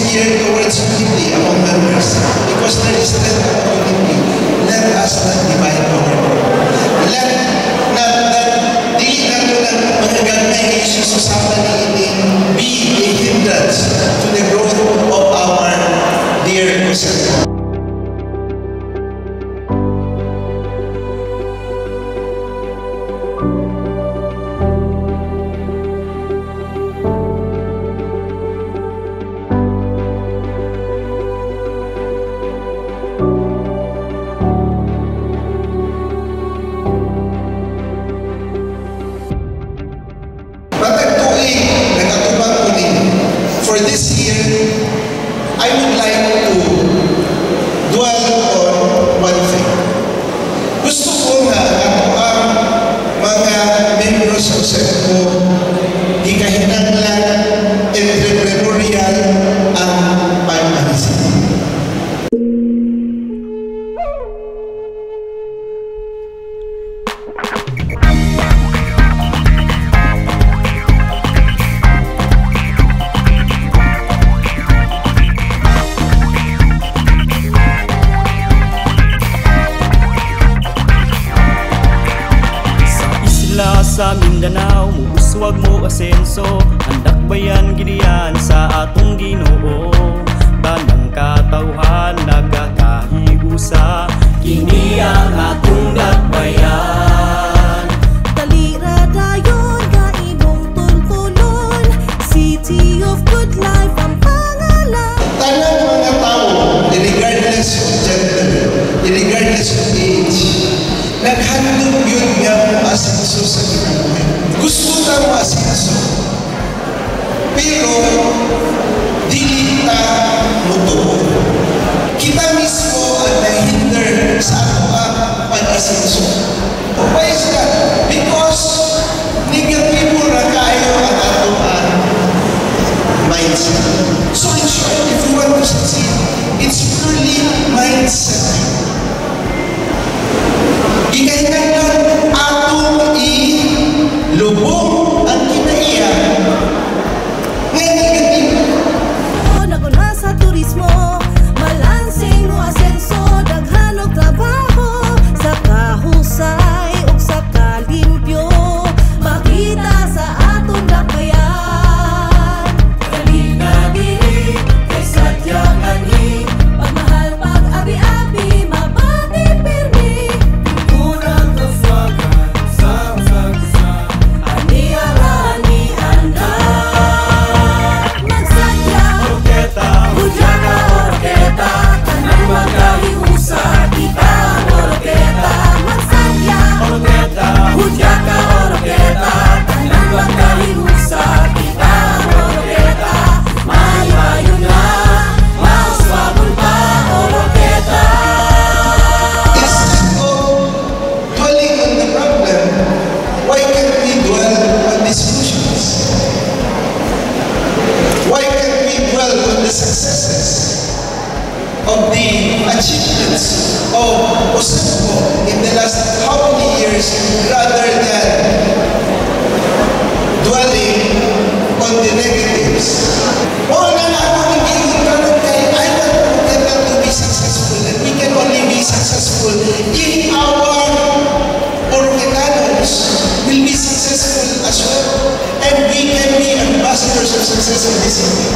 year towards unity among members, because there is strength of unity. Let us not divide our work. Let not di nato ng mga ganay issues sa panigid be a hindrance to the growth of our dear Quezon. For this year, I would like to dwell on one thing. Gusto ko nga ang mga membros ng SEPCO ikahinanglan entrepreneurial ang pag-anisip. Sa Mindanao, muuswag mo asenso, handak bayan gidiyan sa atong Ginoo. Banang katawhan nagakahiusa, kini ang atong dakbayan. Talira dayon ka imong tultulon, City of Good Life ang pangalan. Tanang mga tao, regardless of gender, regardless of age, naghandog yun nga mo asenso sa kinabuhi. Gusto na mo asenso. Pero, dili ta mutuo. Kita mismo ang nahinder sa ato ang pag-asenso. Why is that? Because negatibo na kayo ang ato ang mindset. So in short, if you want to succeed, it's purely mindset. Ikahinanglan atong ilubong ang kinaiya ngay negatibo. Naguna sa turismo, malansing mo asenso, daghanog trabaho, sa kahusay o sa kalimpyo, makita sa atong dakbayan. Dali na diri, kay sadyang ani, pagmahal pag-abi-abi, mabati pirmi. Of the achievements of OSEPCO in the last how many years, rather than dwelling on the negatives. All na ako nag-iwan karon kay I want to be successful, and we can only be successful if our Oroquetanos will be successful as well, and we can be ambassadors of success of this city.